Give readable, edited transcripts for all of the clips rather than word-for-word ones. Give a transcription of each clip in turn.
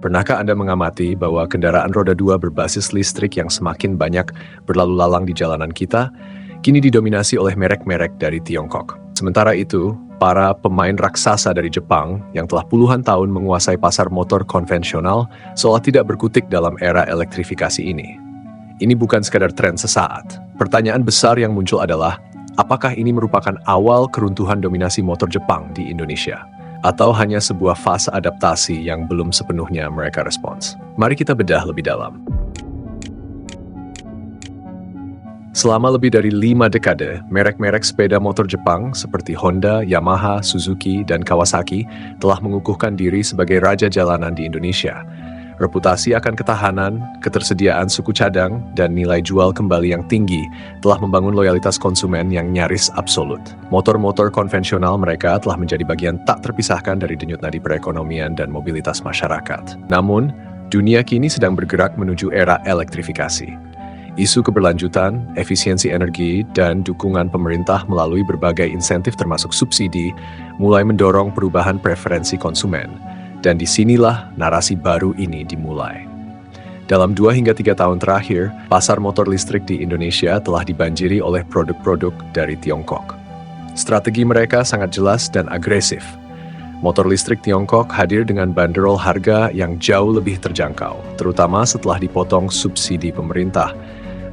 Pernahkah Anda mengamati bahwa kendaraan roda 2 berbasis listrik yang semakin banyak berlalu lalang di jalanan kita, kini didominasi oleh merek-merek dari Tiongkok? Sementara itu, para pemain raksasa dari Jepang yang telah puluhan tahun menguasai pasar motor konvensional seolah tidak berkutik dalam era elektrifikasi ini. Ini bukan sekadar tren sesaat. Pertanyaan besar yang muncul adalah, apakah ini merupakan awal keruntuhan dominasi motor Jepang di Indonesia? Atau hanya sebuah fase adaptasi yang belum sepenuhnya mereka respons? Mari kita bedah lebih dalam. Selama lebih dari 5 dekade, merek-merek sepeda motor Jepang seperti Honda, Yamaha, Suzuki, dan Kawasaki telah mengukuhkan diri sebagai raja jalanan di Indonesia. Reputasi akan ketahanan, ketersediaan suku cadang, dan nilai jual kembali yang tinggi telah membangun loyalitas konsumen yang nyaris absolut. Motor-motor konvensional mereka telah menjadi bagian tak terpisahkan dari denyut nadi perekonomian dan mobilitas masyarakat. Namun, dunia kini sedang bergerak menuju era elektrifikasi. Isu keberlanjutan, efisiensi energi, dan dukungan pemerintah melalui berbagai insentif termasuk subsidi mulai mendorong perubahan preferensi konsumen. Dan disinilah narasi baru ini dimulai. Dalam 2 hingga 3 tahun terakhir, pasar motor listrik di Indonesia telah dibanjiri oleh produk-produk dari Tiongkok. Strategi mereka sangat jelas dan agresif. Motor listrik Tiongkok hadir dengan banderol harga yang jauh lebih terjangkau, terutama setelah dipotong subsidi pemerintah,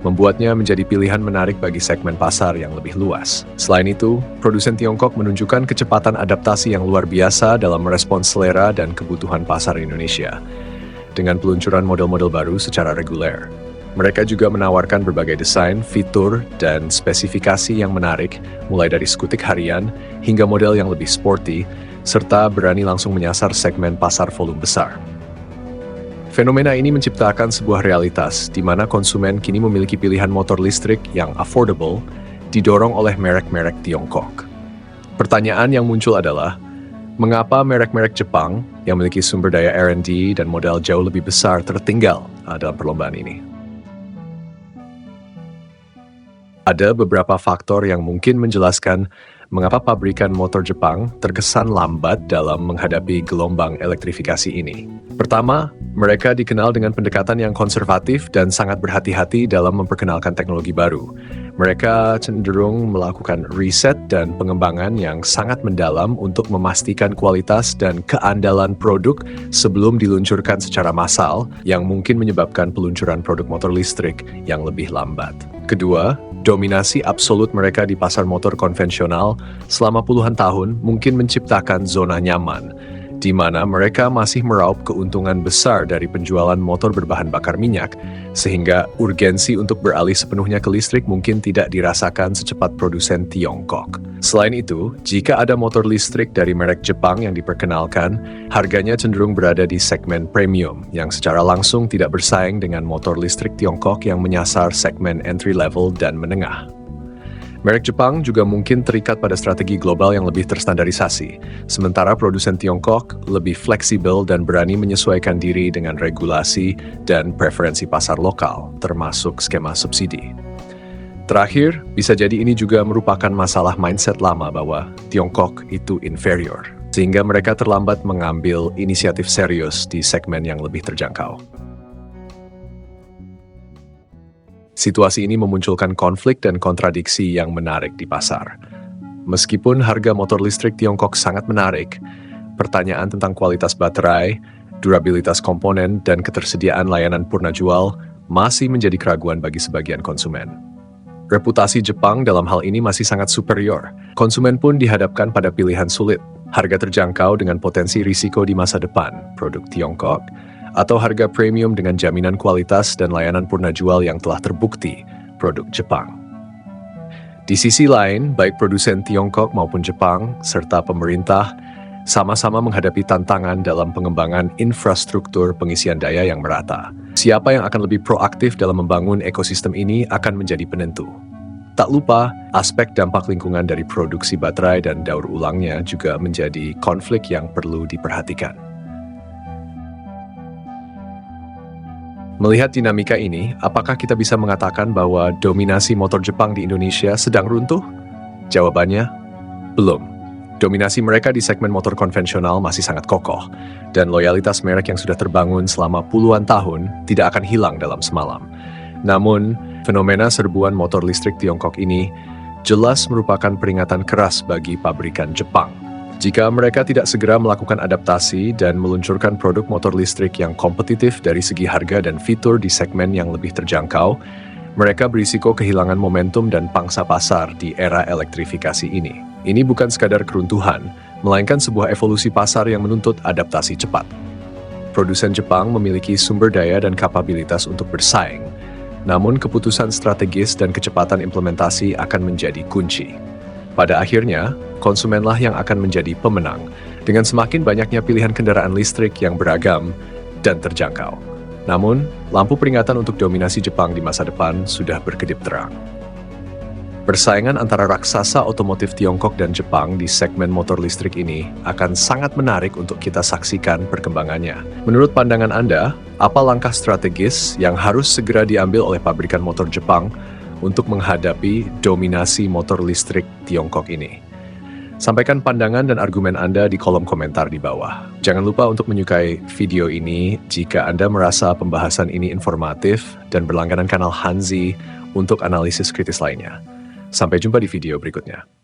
membuatnya menjadi pilihan menarik bagi segmen pasar yang lebih luas. Selain itu, produsen Tiongkok menunjukkan kecepatan adaptasi yang luar biasa dalam merespons selera dan kebutuhan pasar Indonesia, dengan peluncuran model-model baru secara reguler. Mereka juga menawarkan berbagai desain, fitur, dan spesifikasi yang menarik, mulai dari skutik harian hingga model yang lebih sporty, serta berani langsung menyasar segmen pasar volume besar. Fenomena ini menciptakan sebuah realitas di mana konsumen kini memiliki pilihan motor listrik yang affordable, didorong oleh merek-merek Tiongkok. Pertanyaan yang muncul adalah, mengapa merek-merek Jepang yang memiliki sumber daya R&D dan modal jauh lebih besar tertinggal dalam perlombaan ini? Ada beberapa faktor yang mungkin menjelaskan mengapa pabrikan motor Jepang terkesan lambat dalam menghadapi gelombang elektrifikasi ini. Pertama, mereka dikenal dengan pendekatan yang konservatif dan sangat berhati-hati dalam memperkenalkan teknologi baru. Mereka cenderung melakukan riset dan pengembangan yang sangat mendalam untuk memastikan kualitas dan keandalan produk sebelum diluncurkan secara massal, yang mungkin menyebabkan peluncuran produk motor listrik yang lebih lambat. Kedua, dominasi absolut mereka di pasar motor konvensional selama puluhan tahun mungkin menciptakan zona nyaman, di mana mereka masih meraup keuntungan besar dari penjualan motor berbahan bakar minyak, sehingga urgensi untuk beralih sepenuhnya ke listrik mungkin tidak dirasakan secepat produsen Tiongkok. Selain itu, jika ada motor listrik dari merek Jepang yang diperkenalkan, harganya cenderung berada di segmen premium, yang secara langsung tidak bersaing dengan motor listrik Tiongkok yang menyasar segmen entry level dan menengah. Merek Jepang juga mungkin terikat pada strategi global yang lebih terstandarisasi, sementara produsen Tiongkok lebih fleksibel dan berani menyesuaikan diri dengan regulasi dan preferensi pasar lokal, termasuk skema subsidi. Terakhir, bisa jadi ini juga merupakan masalah mindset lama bahwa Tiongkok itu inferior, sehingga mereka terlambat mengambil inisiatif serius di segmen yang lebih terjangkau. Situasi ini memunculkan konflik dan kontradiksi yang menarik di pasar. Meskipun harga motor listrik Tiongkok sangat menarik, pertanyaan tentang kualitas baterai, durabilitas komponen, dan ketersediaan layanan purna jual masih menjadi keraguan bagi sebagian konsumen. Reputasi Jepang dalam hal ini masih sangat superior. Konsumen pun dihadapkan pada pilihan sulit, harga terjangkau dengan potensi risiko di masa depan, produk Tiongkok, atau harga premium dengan jaminan kualitas dan layanan purna jual yang telah terbukti, produk Jepang. Di sisi lain, baik produsen Tiongkok maupun Jepang, serta pemerintah, sama-sama menghadapi tantangan dalam pengembangan infrastruktur pengisian daya yang merata. Siapa yang akan lebih proaktif dalam membangun ekosistem ini akan menjadi penentu. Tak lupa, aspek dampak lingkungan dari produksi baterai dan daur ulangnya juga menjadi konflik yang perlu diperhatikan. Melihat dinamika ini, apakah kita bisa mengatakan bahwa dominasi motor Jepang di Indonesia sedang runtuh? Jawabannya, belum. Dominasi mereka di segmen motor konvensional masih sangat kokoh, dan loyalitas merek yang sudah terbangun selama puluhan tahun tidak akan hilang dalam semalam. Namun, fenomena serbuan motor listrik Tiongkok ini jelas merupakan peringatan keras bagi pabrikan Jepang. Jika mereka tidak segera melakukan adaptasi dan meluncurkan produk motor listrik yang kompetitif dari segi harga dan fitur di segmen yang lebih terjangkau, mereka berisiko kehilangan momentum dan pangsa pasar di era elektrifikasi ini. Ini bukan sekadar keruntuhan, melainkan sebuah evolusi pasar yang menuntut adaptasi cepat. Produsen Jepang memiliki sumber daya dan kapabilitas untuk bersaing, namun keputusan strategis dan kecepatan implementasi akan menjadi kunci. Pada akhirnya, konsumenlah yang akan menjadi pemenang, dengan semakin banyaknya pilihan kendaraan listrik yang beragam dan terjangkau. Namun, lampu peringatan untuk dominasi Jepang di masa depan sudah berkedip terang. Persaingan antara raksasa otomotif Tiongkok dan Jepang di segmen motor listrik ini akan sangat menarik untuk kita saksikan perkembangannya. Menurut pandangan Anda, apa langkah strategis yang harus segera diambil oleh pabrikan motor Jepang untuk menghadapi dominasi motor listrik Tiongkok ini? Sampaikan pandangan dan argumen Anda di kolom komentar di bawah. Jangan lupa untuk menyukai video ini jika Anda merasa pembahasan ini informatif dan berlangganan kanal Hanzi untuk analisis kritis lainnya. Sampai jumpa di video berikutnya.